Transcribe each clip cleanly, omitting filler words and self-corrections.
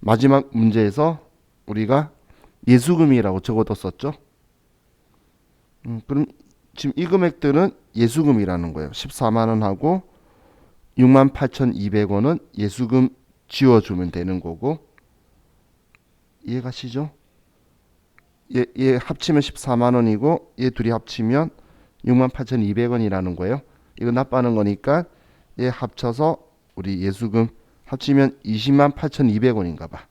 마지막 문제에서 우리가 예수금이라고 적어뒀었죠. 그럼 지금 이 금액들은 예수금이라는 거예요. 14만 원하고 68,200원은 예수금 지워주면 되는 거고, 이해가시죠? 얘 합치면 14만 원이고 얘 둘이 합치면 68,200원이라는 거예요. 이거 납부하는 거니까 얘 합쳐서 우리 예수금 합치면 208,200원인가 봐.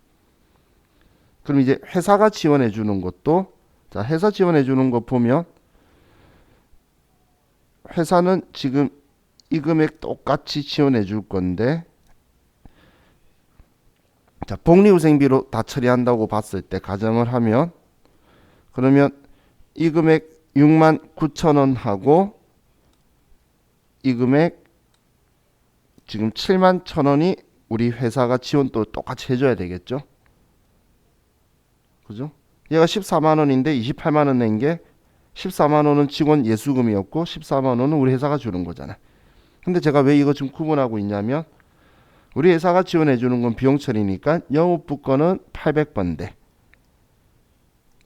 그럼 이제 회사가 지원해 주는 것도, 자, 회사 지원해 주는 거 보면 회사는 지금 이 금액 똑같이 지원해 줄 건데, 자, 복리후생비로 다 처리한다고 봤을 때 가정을 하면, 그러면 이 금액 69,000원 하고 이 금액 지금 71,000원이 우리 회사가 지원 또 똑같이 해줘야 되겠죠. 그죠? 얘가 14만 원인데 28만 원 낸 게, 14만 원은 직원 예수금이었고 14만 원은 우리 회사가 주는 거잖아. 근데 제가 왜 이거 지금 구분하고 있냐면, 우리 회사가 지원해 주는 건 비용 처리니까 영업부 거는 800번대,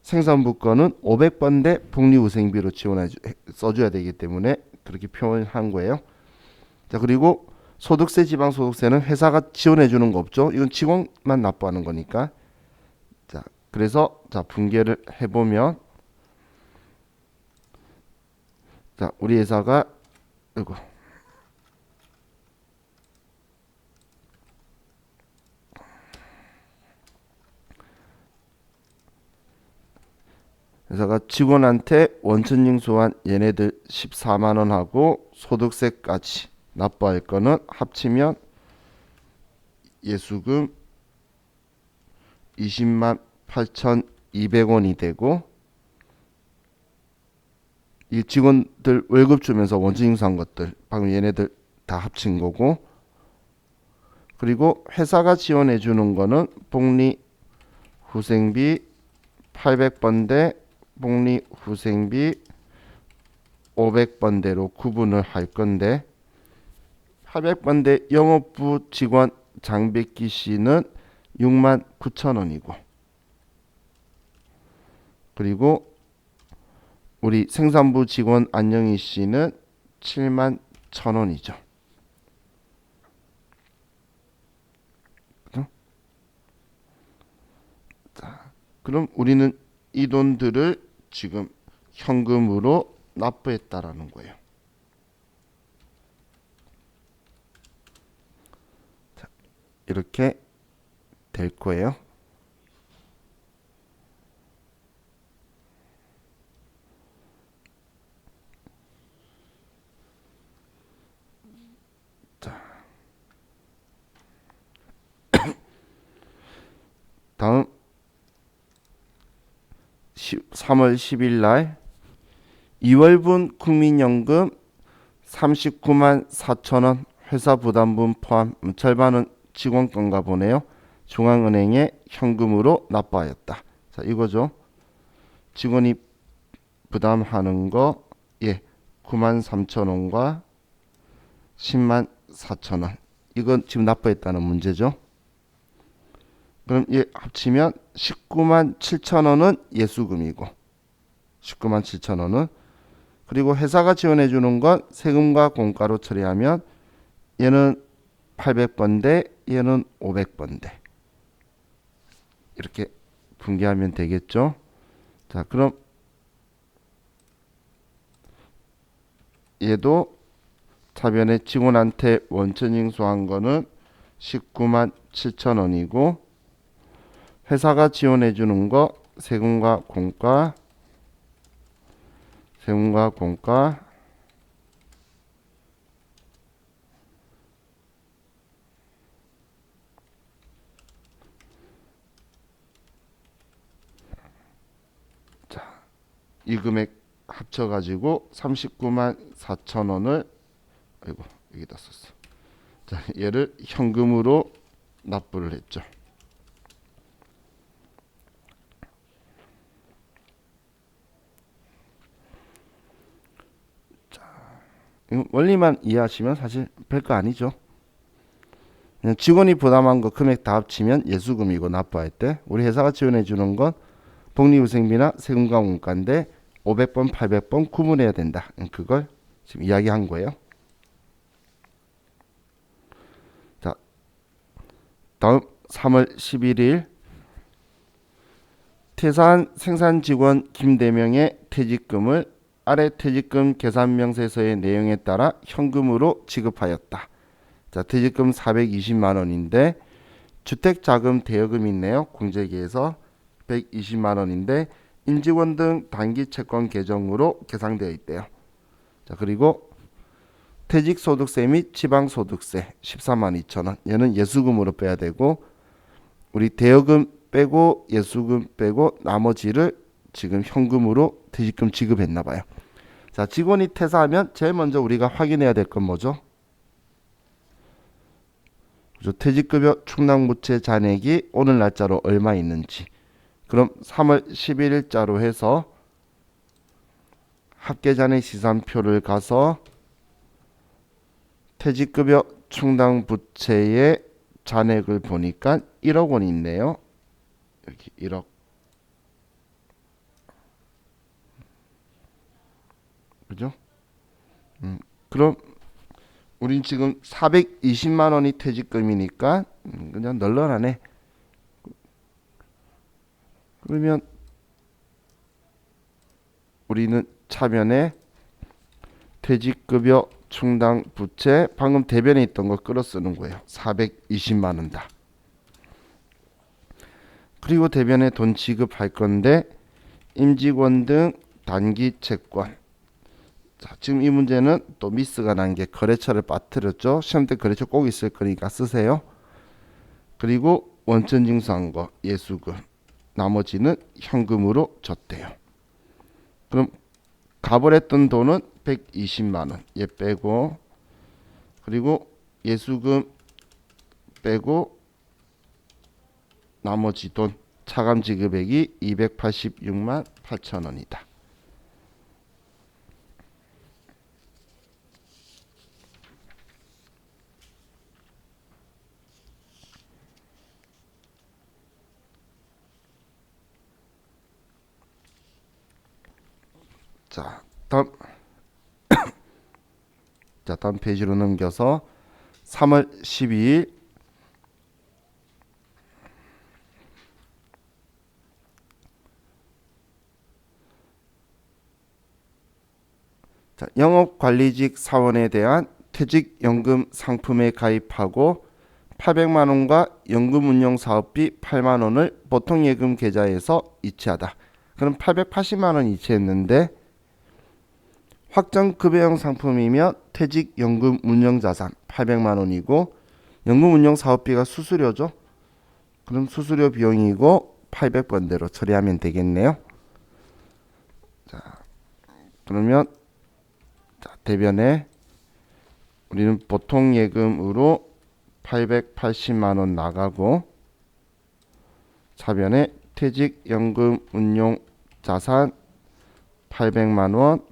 생산부 거는 500번대 복리후생비로 써줘야 되기 때문에 그렇게 표현한 거예요. 자, 그리고 소득세, 지방소득세는 회사가 지원해 주는 거 없죠. 이건 직원만 납부하는 거니까. 자, 그래서 자, 분개를 해보면, 자, 우리 회사가 이거 회사가 직원한테 원천징수한 얘네들 14만 원 하고 소득세까지 납부할 거는 합치면 예수금 20만 8,200원이 되고, 이 직원들 월급 주면서 원천징수한 것들 방금 얘네들 다 합친 거고, 그리고 회사가 지원해 주는 거는 복리후생비 800번대, 복리후생비 500번대로 구분을 할 건데, 800번대 영업부 직원 장백기 씨는 69,000원이고, 그리고 우리 생산부 직원 안영희 씨는 71,000원이죠. 그럼 우리는 이 돈들을 지금 현금으로 납부했다라는 거예요. 자, 이렇게 될 거예요. 자, 다음 3월 10일 날 2월분 국민연금 39만 4천원 회사 부담분 포함 절반은 직원 건가 보네요. 중앙은행에 현금으로 납부하였다. 자, 이거죠. 직원이 부담하는 거, 예, 9만 3천 원과 10만 4천 원. 이건 지금 납부했다는 문제죠. 그럼 예, 합치면 19만 7천 원은 예수금이고, 19만 7천 원은, 그리고 회사가 지원해 주는 건 세금과 공과로 처리하면 얘는 800번대, 얘는 500번대. 이렇게 분개하면 되겠죠. 자, 그럼 얘도 차변에 직원한테 원천징수한 거는 19만 7천 원이고, 회사가 지원해 주는 거 세금과 공과, 세금과 공과, 자, 이 금액 합쳐가지고 39만 4천 원을, 아이고 여기다 썼어. 자, 얘를 현금으로 납부를 했죠. 원리만 이해하시면 사실 별거 아니죠. 그냥 직원이 부담한 거 금액 다 합치면 예수금이고 납부할 때 우리 회사가 지원해 주는 건 복리후생비나 세금과 원가인데 500번, 800번 구분해야 된다. 그걸 지금 이야기한 거예요. 자, 다음 3월 11일 퇴사한 생산직원 김대명의 퇴직금을 아래 퇴직금 계산명세서의 내용에 따라 현금으로 지급하였다. 자, 퇴직금 420만 원인데 주택자금 대여금이 있네요. 공제기에서 120만 원인데 임직원 등 단기 채권 계정으로 계상되어 있대요. 자, 그리고 퇴직소득세 및 지방소득세 14만 2천 원. 얘는 예수금으로 빼야 되고 우리 대여금 빼고 예수금 빼고 나머지를 지금 현금으로 퇴직금 지급했나 봐요. 자, 직원이 퇴사하면 제일 먼저 우리가 확인해야 될 건 뭐죠? 퇴직급여 충당부채 잔액이 오늘 날짜로 얼마 있는지. 그럼 3월 11일자로 해서 합계잔액 시산표를 가서 퇴직급여 충당부채의 잔액을 보니까 1억 원이 있네요. 여기 1억. 그죠? 그럼 우린 지금 420만 원이 퇴직금이니까 그냥 널널하네. 그러면 우리는 차변에 퇴직급여 충당부채 방금 대변에 있던 거 끌어 쓰는 거예요. 420만 원 다. 그리고 대변에 돈 지급할 건데 임직원 등 단기 채권. 자, 지금 이 문제는 또 미스가 난 게 거래처를 빠뜨렸죠. 시험 때 거래처 꼭 있을 거니까 쓰세요. 그리고 원천 징수한 거 예수금. 나머지는 현금으로 줬대요. 그럼 가벌했던 돈은 120만 원. 얘 빼고 그리고 예수금 빼고 나머지 돈 차감 지급액이 286만 8천 원이다. 자, 다음 페이지로 넘겨서 3월 12일 자, 영업관리직 사원에 대한 퇴직연금 상품에 가입하고 800만 원과 연금운용 사업비 8만 원을 보통예금 계좌에서 이체하다. 그럼 880만 원 이체했는데 확정급여형 상품이면 퇴직연금 운영자산 800만 원이고 연금운용 사업비가 수수료죠. 그럼 수수료 비용이고 800번대로 처리하면 되겠네요. 자, 그러면 대변에 우리는 보통예금으로 880만 원 나가고 차변에 퇴직연금 운용 자산 800만 원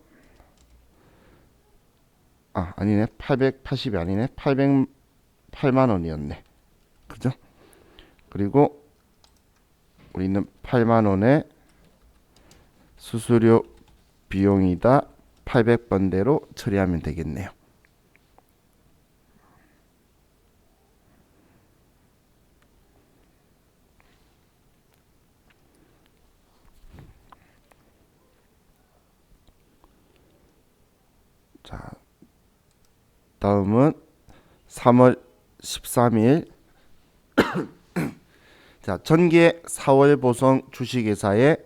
아니네. 880이 아니네. 808만 원이었네. 그죠? 그리고 우리는 8만 원의 수수료 비용이다. 800번대로 처리하면 되겠네요. 자, 다음은 3월 13일 자, 전기의 4월 보성 주식회사에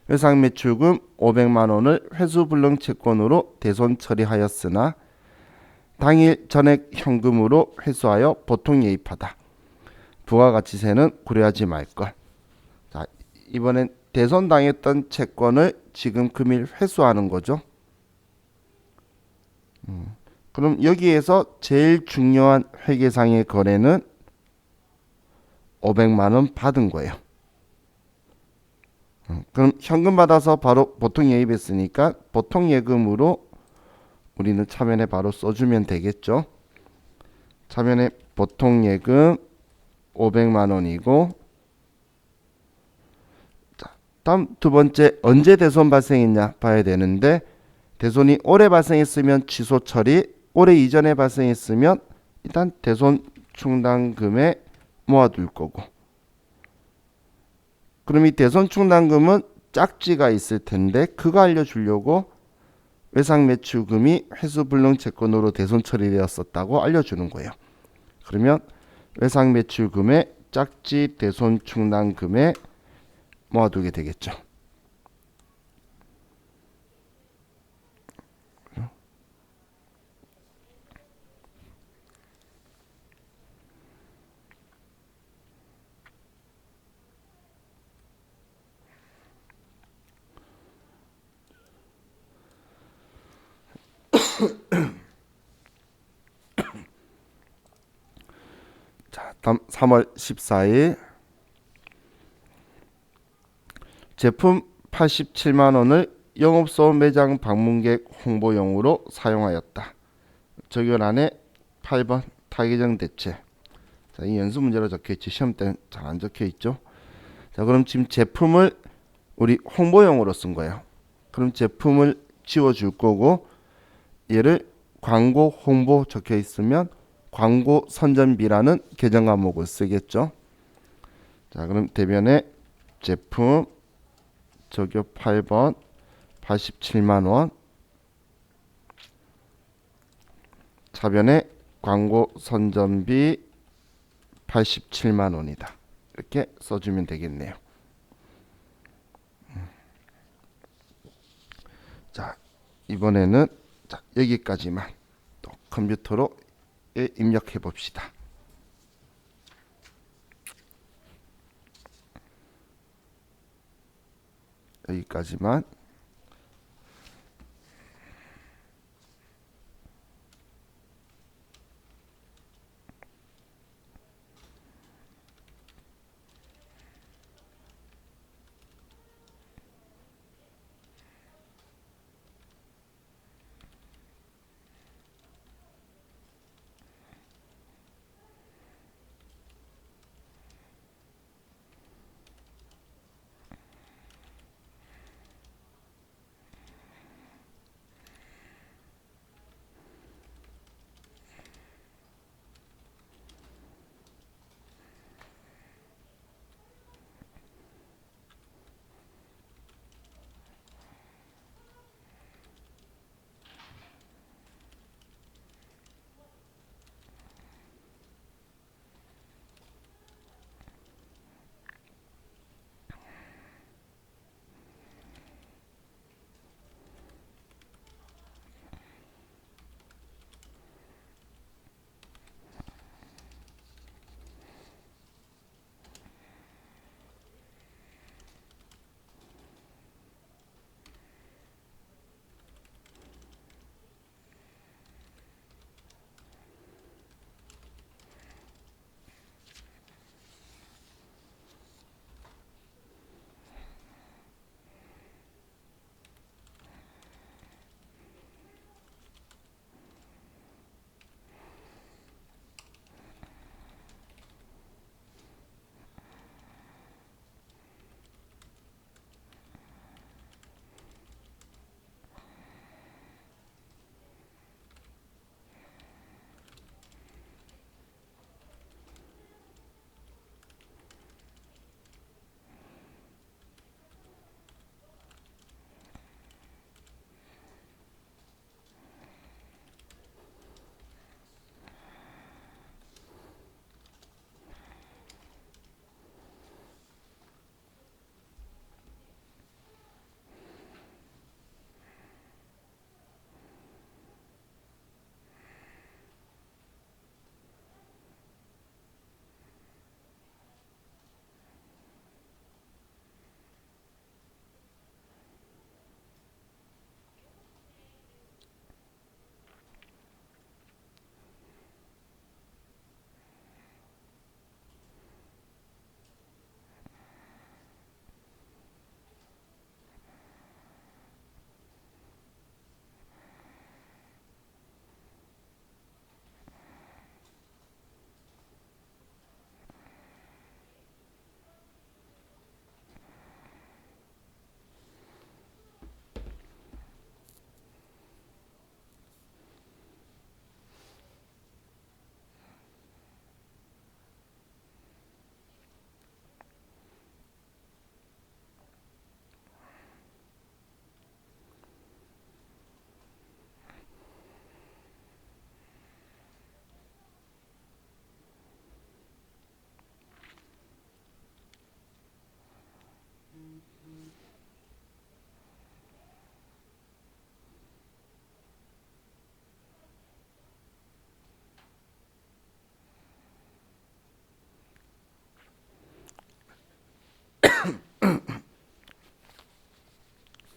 외상매출금 500만 원을 회수불능 채권으로 대손 처리하였으나 당일 전액 현금으로 회수하여 보통예입하다. 부가가치세는 고려하지 말것. 자, 이번엔 대손당했던 채권을 지금 금일 회수하는 거죠. 그럼 여기에서 제일 중요한 회계상의 거래는 500만 원 받은 거예요. 그럼 현금 받아서 바로 보통예입했으니까 보통예금으로 우리는 차면에 바로 써주면 되겠죠. 차변에 보통 예금 500만 원이고, 자, 다음 두 번째 언제 대손 발생했냐 봐야 되는데, 대손이 올해 발생했으면 취소 처리, 올해 이전에 발생했으면 일단 대손 충당금에 모아둘 거고, 그럼 이 대손 충당금은 짝지가 있을 텐데 그거 알려주려고 외상 매출금이 회수불능 채권으로 대손 처리되었었다고 알려주는 거예요. 그러면 외상 매출금에 짝지 대손 충당금에 모아두게 되겠죠. 자, 다음 3월 14일 제품 87만 원을 영업소 매장 방문객 홍보용으로 사용하였다. 적용란에 8번 타개정 대체. 자, 이 연습 문제로 적혀 있지 시험 때는 잘 안 적혀 있죠. 자, 그럼 지금 제품을 우리 홍보용으로 쓴 거예요. 그럼 제품을 지워줄 거고, 얘를 광고 홍보 적혀 있으면 광고 선전비라는 계정 과목을 쓰겠죠. 자, 그럼 대변에 제품 적용 8번 87만 원, 차변에 광고 선전비 87만 원이다. 이렇게 써주면 되겠네요. 자, 이번에는 자, 여기까지만 또 컴퓨터로 입력해 봅시다. 여기까지만.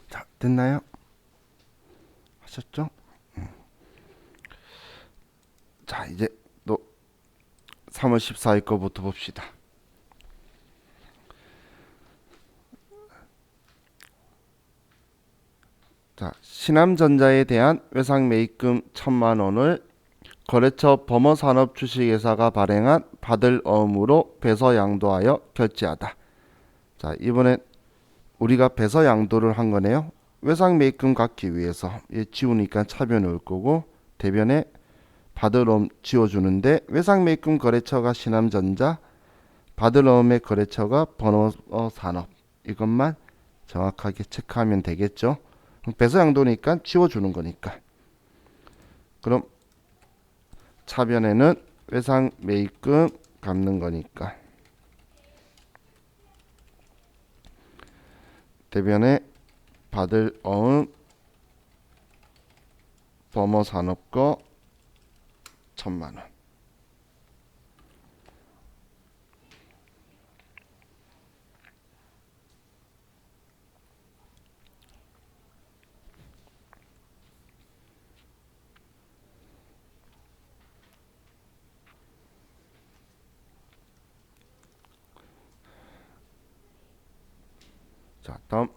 자, 됐나요? 하셨죠? 자, 이제 또 3월 14일 거부터 봅시다. 자, 신암전자에 대한 외상 매입금 1,000만 원을 거래처 범어산업 주식회사가 발행한 받을 어음으로 배서 양도하여 결제하다. 자, 이번엔 우리가 배서 양도를 한 거네요. 외상 매입금 갚기 위해서 얘 지우니까 차변이 올 거고 대변에 받을 어음 지워주는데 외상 매입금 거래처가 신암전자, 받을 어음의 거래처가 범어산업, 이것만 정확하게 체크하면 되겠죠. 배서 양도니까 지워주는 거니까. 그럼 차변에는 외상 매입금 갚는 거니까 대변에 받을 어음 범어산업 거 1,000만 원. 자, 다음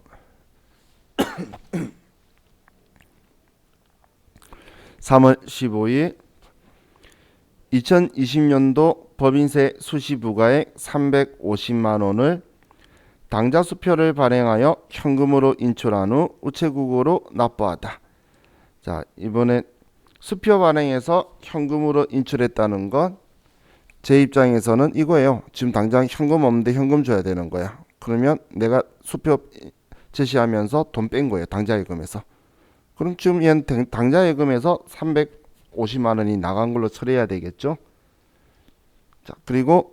3월 15일 2020년도 법인세 수시 부과액 350만 원을 당좌 수표를 발행하여 현금으로 인출한 후 우체국으로 납부하다. 자, 이번엔 수표 발행해서 현금으로 인출했다는 건 제 입장에서는 이거예요. 지금 당장 현금 없는데 현금 줘야 되는 거야. 그러면 내가 수표 제시하면서 돈 뺀 거예요. 당좌예금에서. 그럼 지금 얘는 당좌예금에서 350만 원이 나간 걸로 처리해야 되겠죠. 자, 그리고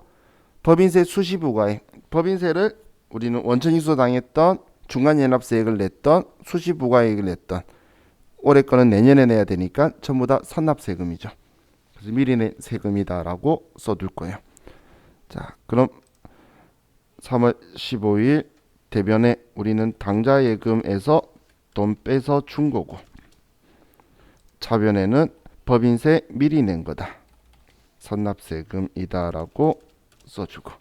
법인세 수시 부과액. 법인세를 우리는 원천인수 당했던 중간연합세액을 냈던 수시 부과액을 냈던 올해 거는 내년에 내야 되니까 전부 다 선납세금이죠. 그래서 미리 낸 세금이다라고 써둘 거예요. 자, 그럼 3월 15일 대변에 우리는 당좌예금에서 돈 빼서 준 거고 차변에는 법인세 미리 낸 거다. 선납세금이다라고 써주고.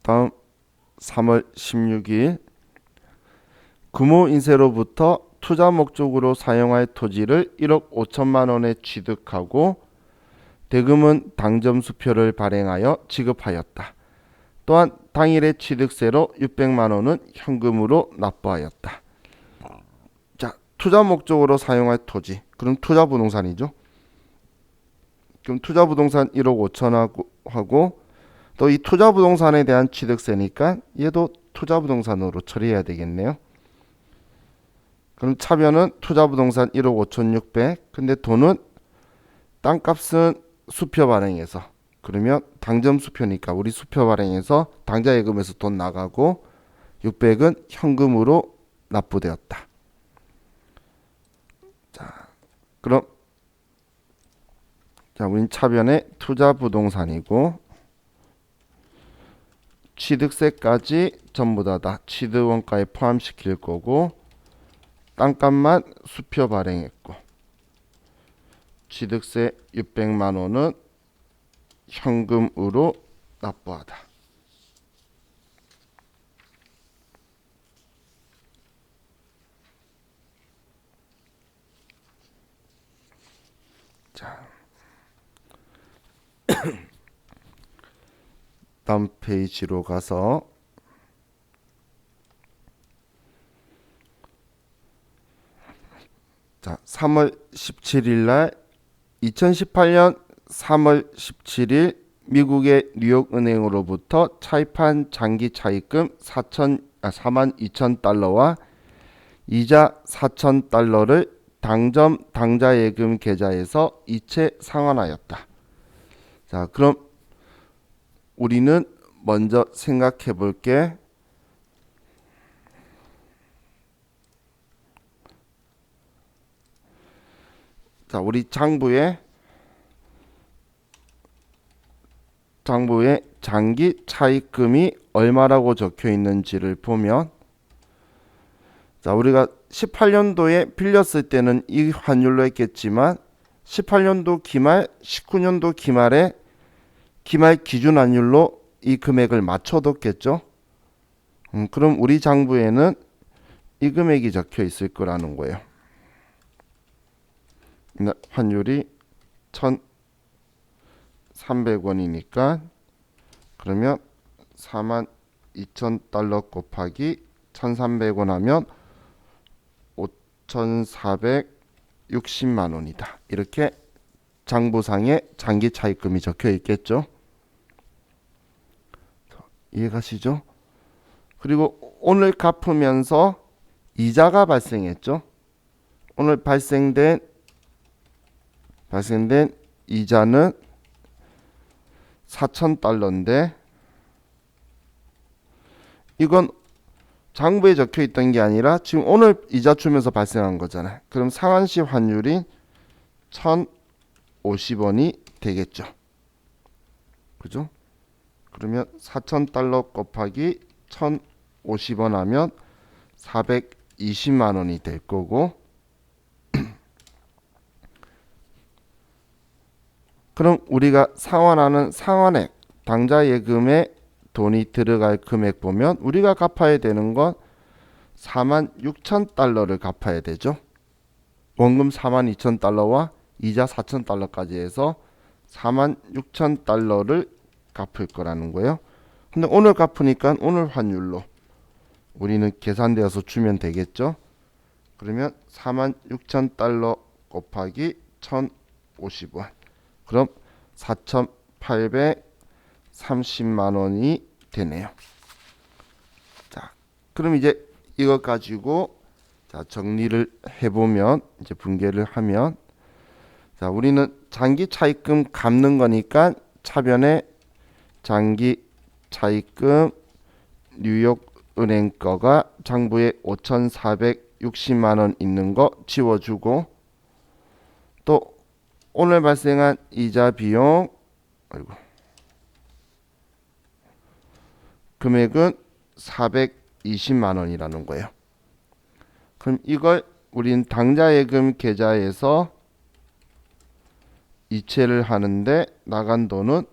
다음 3월 16일 금호 인쇄로부터 투자 목적으로 사용할 토지를 1억 5천만 원에 취득하고 대금은 당점 수표를 발행하여 지급하였다. 또한 당일의 취득세로 600만 원은 현금으로 납부하였다. 자, 투자 목적으로 사용할 토지. 그럼 투자 부동산이죠. 그럼 투자 부동산 1억 5천 하고 또 이 투자 부동산에 대한 취득세니까 얘도 투자 부동산으로 처리해야 되겠네요. 그럼 차변은 투자 부동산 1억 5,600. 근데 돈은 땅값은 수표 발행해서 그러면 당점 수표니까 우리 수표 발행해서 당좌예금에서 돈 나가고 600은 현금으로 납부되었다. 자, 그럼 우린 차변에 투자 부동산이고 취득세까지 전부 다 취득원가에 포함시킬 거고 땅값만 수표 발행했고 취득세 600만 원은 현금으로 납부하다. 자, 다음 페이지로 가서 자, 3월 17일 날 2018년 3월 17일 미국의 뉴욕은행으로부터 차입한 장기 차입금 42,000달러와 이자 4,000달러를 당점 당좌예금 계좌에서 이체 상환하였다. 자, 그럼 우리는 먼저 생각해 볼게. 자, 우리 장부에 장기 차입금이 얼마라고 적혀 있는지를 보면, 자, 우리가 18년도에 빌렸을 때는 이 환율로 했겠지만 18년도 기말, 19년도 기말에 기말 기준 환율로 이 금액을 맞춰뒀겠죠. 그럼 우리 장부에는 이 금액이 적혀 있을 거라는 거예요. 환율이 1,300원이니까 그러면 42,000달러 곱하기 1,300원 하면 5,460만 원이다. 이렇게 장부상에 장기 차입금이 적혀 있겠죠. 이해가시죠? 그리고 오늘 갚으면서 이자가 발생했죠. 오늘 발생된 이자는 4,000달러인데 이건 장부에 적혀 있던 게 아니라 지금 오늘 이자 주면서 발생한 거잖아요. 그럼 상환시 환율이 1,050원이 되겠죠. 그죠? 그러면 4,000달러 곱하기 1,050원 하면 420만 원이 될 거고, 그럼 우리가 상환하는 상환액, 당좌예금에 돈이 들어갈 금액 보면 우리가 갚아야 되는 건 46,000달러를 갚아야 되죠. 원금 42,000달러와 이자 4,000달러까지 해서 46,000달러를 갚을 거라는 거예요. 근데 오늘 갚으니까 오늘 환율로 우리는 계산되어서 주면 되겠죠. 그러면 46,000달러 곱하기 1,050원. 그럼 4,830만 원이 되네요. 자, 그럼 이제 이것 가지고 자, 정리를 해보면, 이제 분개를 하면, 자, 우리는 장기 차입금 갚는 거니까 차변에 장기 차입금 뉴욕은행 거가 장부에 5,460만 원 있는 거 지워주고, 또 오늘 발생한 이자 비용 금액은 420만 원이라는 거예요. 그럼 이걸 우린 당좌예금 계좌에서 이체를 하는데 나간 돈은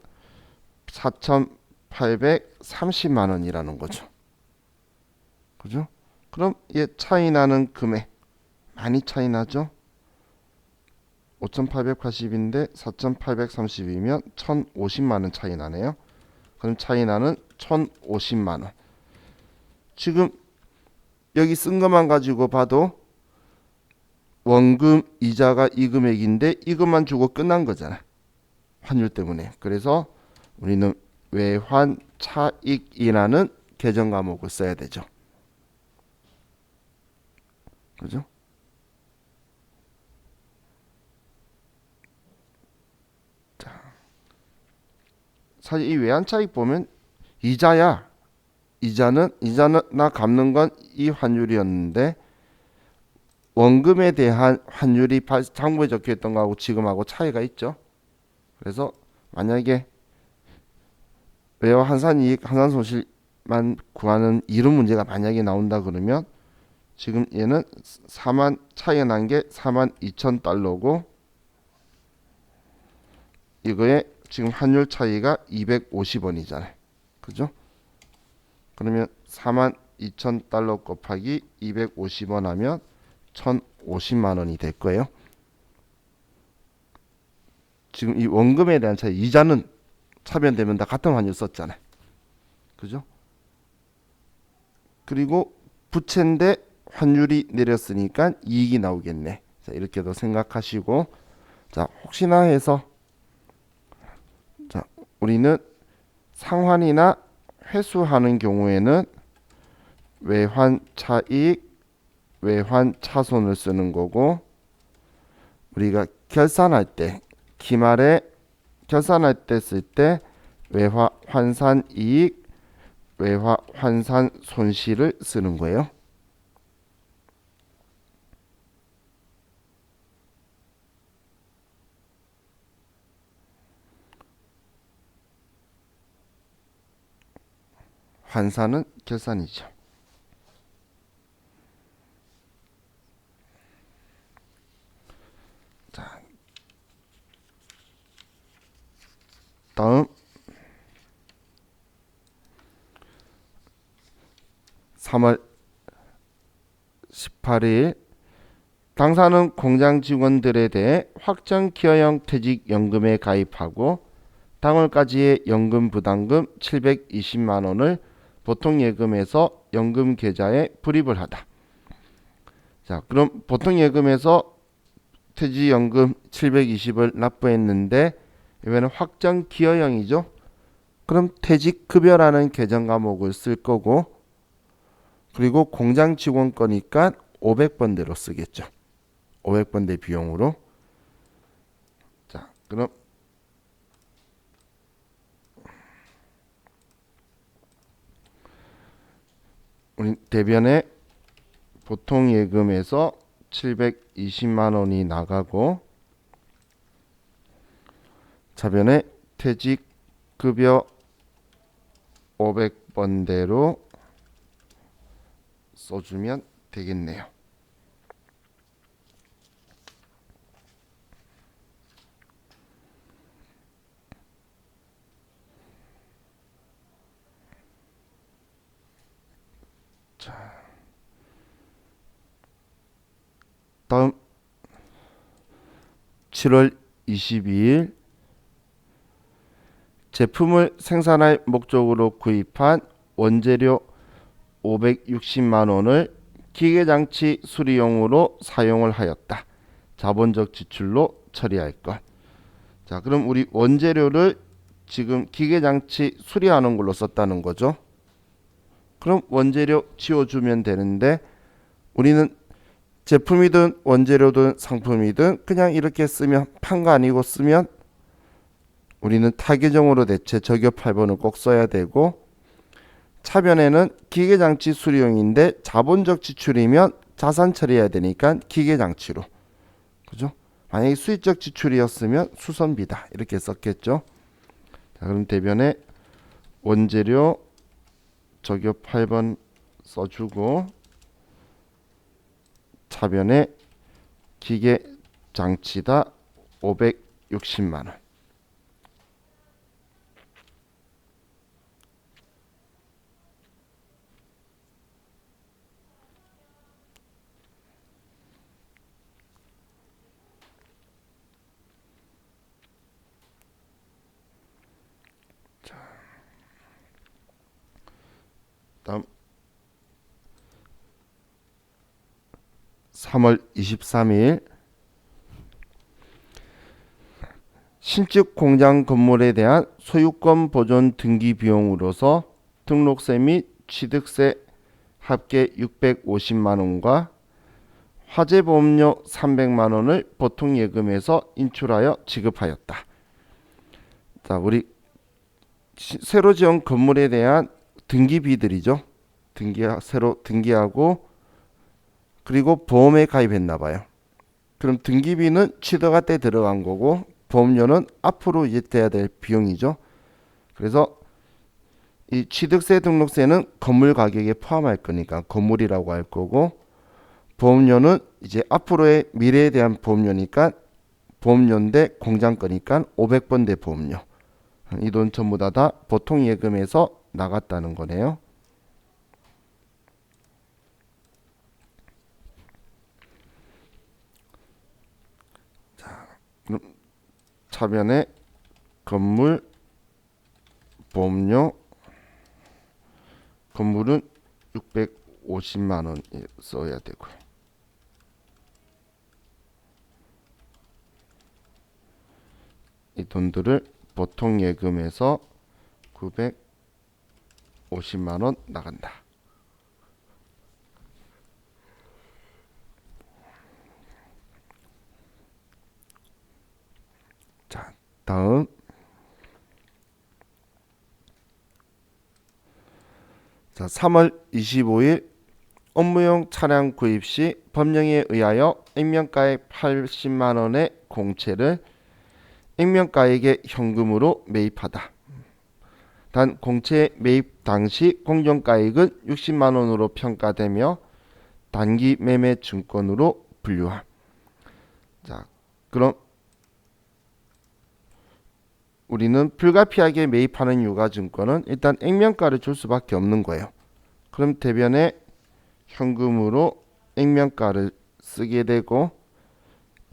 4,830만 원이라는 거죠. 그죠? 그럼 얘 차이 나는 금액 많이 차이 나죠? 5,880인데 4,830이면 1,050만 원 차이 나네요. 그럼 차이 나는 1,050만 원. 지금 여기 쓴 것만 가지고 봐도 원금 이자가 이 금액인데 이것만 주고 끝난 거잖아. 환율 때문에. 그래서 우리는 외환 차익이라는 계정 과목을 써야 되죠. 그죠? 사실 이 외환 차익 보면 이자야. 이자는 나 갚는 건 이 환율이었는데 원금에 대한 환율이 장부에 적혀 있던 거하고 지금하고 차이가 있죠. 그래서 만약에 외화 환산이익, 환산손실만 구하는 이런 문제가 만약에 나온다 그러면 지금 얘는 차이가 난 게 42,000달러고 이거에 지금 환율 차이가 250원이잖아요. 그죠? 그러면 42,000달러 곱하기 250원 하면 1,050만 원이 될 거예요. 지금 이 원금에 대한 차이, 이자는 차변되면 다 같은 환율 썼잖아요. 그죠? 그리고 부채인데 환율이 내렸으니까 이익이 나오겠네. 자, 이렇게도 생각하시고, 자, 혹시나 해서 자, 우리는 상환이나 회수하는 경우에는 외환 차익, 외환 차손을 쓰는 거고, 우리가 결산할 때, 기말에 결산할 때 쓸 때 외화 환산 이익, 외화 환산 손실을 쓰는 거예요. 환산은 결산이죠. 자, 다음 3월 18일 당사는 공장 직원들에 대해 확정 기여형 퇴직연금에 가입하고 당월까지의 연금 부담금 720만 원을 보통예금에서 연금 계좌에 불입을 하다. 자, 그럼 보통예금에서 퇴직연금 720을 납부했는데 이번에는 확정 기여형이죠. 그럼 퇴직급여라는 계정 과목을 쓸 거고, 그리고 공장 직원 거니까 500번대로 쓰겠죠. 500번대 비용으로. 자, 그럼 우리 대변에 보통 예금에서 720만 원이 나가고, 자변에 퇴직급여 500번대로 써주면 되겠네요. 자, 다음 7월 22일 제품을 생산할 목적으로 구입한 원재료 560만 원을 기계장치 수리용으로 사용을 하였다. 자본적 지출로 처리할 것. 자, 그럼 우리 원재료를 지금 기계장치 수리하는 걸로 썼다는 거죠. 그럼 원재료 지워주면 되는데, 우리는 제품이든 원재료든 상품이든 그냥 이렇게 쓰면, 판 거 아니고 쓰면 우리는 타계정으로 대체 적엽 8번을 꼭 써야 되고, 차변에는 기계장치 수리용인데 자본적 지출이면 자산 처리해야 되니까 기계장치로, 그죠? 만약에 수익적 지출이었으면 수선비다 이렇게 썼겠죠. 자, 그럼 대변에 원재료 적엽 8번 써주고, 차변에 기계장치다 560만 원. 다음 3월 23일 신축 공장 건물에 대한 소유권 보존 등기 비용으로서 등록세 및 취득세 합계 650만 원과 화재보험료 300만 원을 보통예금에서 인출하여 지급하였다. 자, 우리 새로 지은 건물에 대한 등기비들이죠. 새로 등기하고, 그리고 보험에 가입했나 봐요. 그럼 등기비는 취득할 때 들어간 거고, 보험료는 앞으로 이제 돼야 될 비용이죠. 그래서 이 취득세, 등록세는 건물 가격에 포함할 거니까 건물이라고 할 거고, 보험료는 이제 앞으로의 미래에 대한 보험료니까 보험료인데 공장 거니까 500번대 보험료. 이 돈 전부 다 보통 예금에서 나갔다는 거네요. 자, 그럼 차변에 건물 보험료, 건물은 650만 원 써야 되고요. 이 돈들을 보통 예금에서 950만 원 나간다. 자, 다음 자, 3월 25일 업무용 차량 구입 시 법령에 의하여 액면가액 80만 원의 공채를 액면가액의 현금으로 매입하다. 단 공채 매입 당시 공정가액은 60만 원으로 평가되며 단기 매매 증권으로 분류함. 자, 그럼 우리는 불가피하게 매입하는 유가증권은 일단 액면가를 줄 수밖에 없는 거예요. 그럼 대변에 현금으로 액면가를 쓰게 되고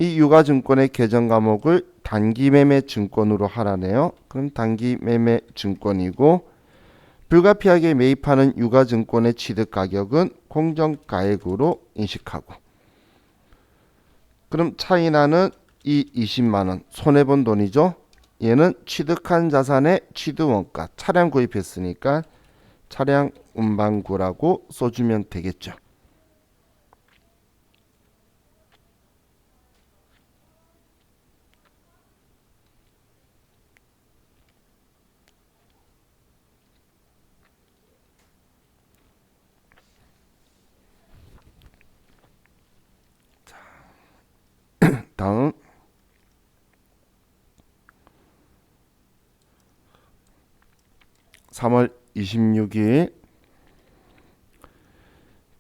이 유가증권의 계정 과목을 단기 매매 증권으로 하라네요. 그럼 단기 매매 증권이고 불가피하게 매입하는 유가증권의 취득 가격은 공정가액으로 인식하고 그럼 차이나는 이 20만 원 손해본 돈이죠. 얘는 취득한 자산의 취득원가 차량 구입했으니까 차량 운반구라고 써주면 되겠죠. 다음 3월 26일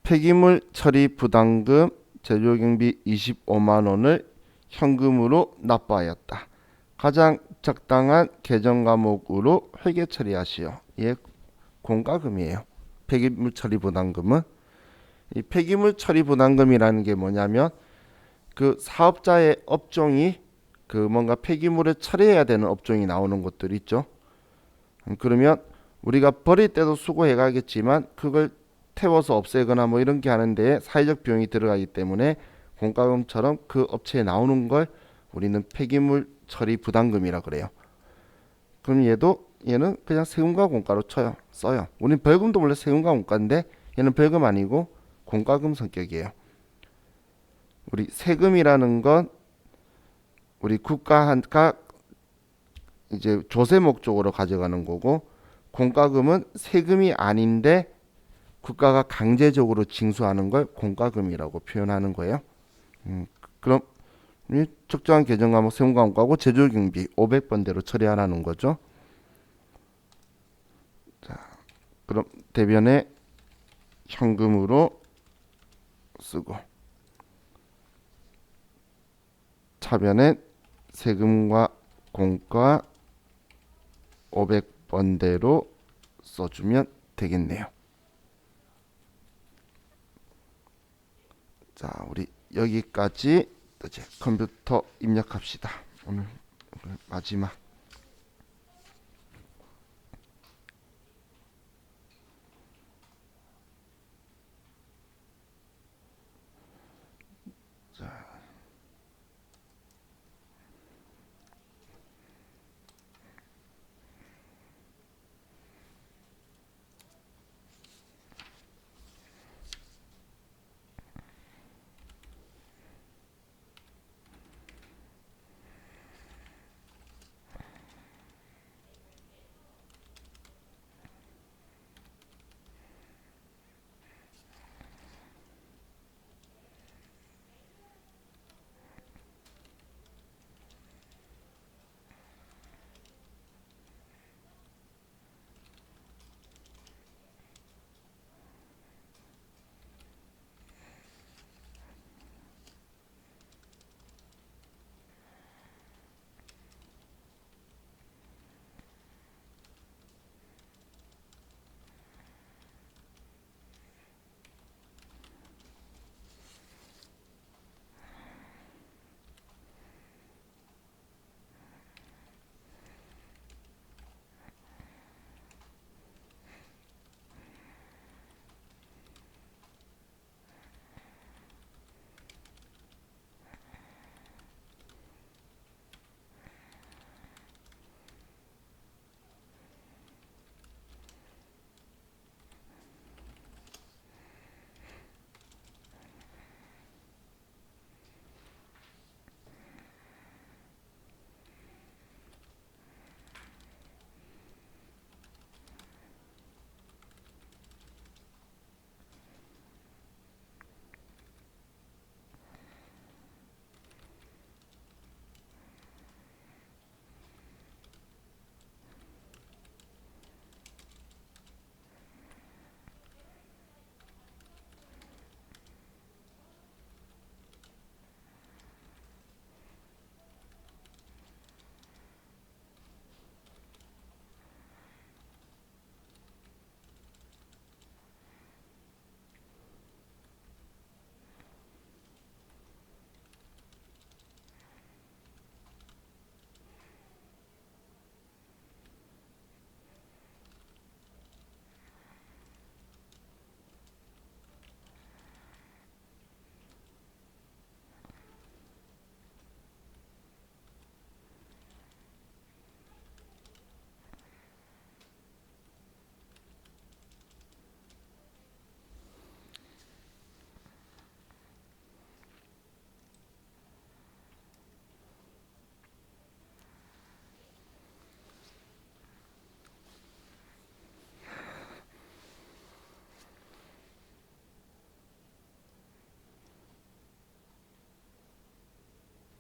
폐기물 처리 부담금 제조경비 25만 원을 현금으로 납부하였다. 가장 적당한 계정 과목으로 회계 처리하시오. 예, 공과금이에요. 폐기물 처리 부담금은 이 폐기물 처리 부담금이라는 게 뭐냐면 그 사업자의 업종이 그 뭔가 폐기물을 처리해야 되는 업종이 나오는 것들 있죠. 그러면 우리가 버릴 때도 수거해 가겠지만 그걸 태워서 없애거나 뭐 이런 게 하는데 사회적 비용이 들어가기 때문에 공과금처럼 그 업체에 나오는 걸 우리는 폐기물 처리 부담금이라 그래요. 그럼 얘는 그냥 세금과 공과로 써요. 우리는 벌금도 원래 세금과 공과인데 얘는 벌금 아니고 공과금 성격이에요. 우리 세금이라는 건 우리 국가가 이제 조세 목적으로 가져가는 거고 공과금은 세금이 아닌데 국가가 강제적으로 징수하는 걸 공과금이라고 표현하는 거예요. 그럼 적정한 계정 과목 세금과 공과고 제조경비 500번대로 처리하라는 거죠. 자, 그럼 대변에 현금으로 쓰고 차변에 세금과 공과 500번대로 써주면 되겠네요. 자, 우리 여기까지 이제 컴퓨터 입력합시다. 오늘 마지막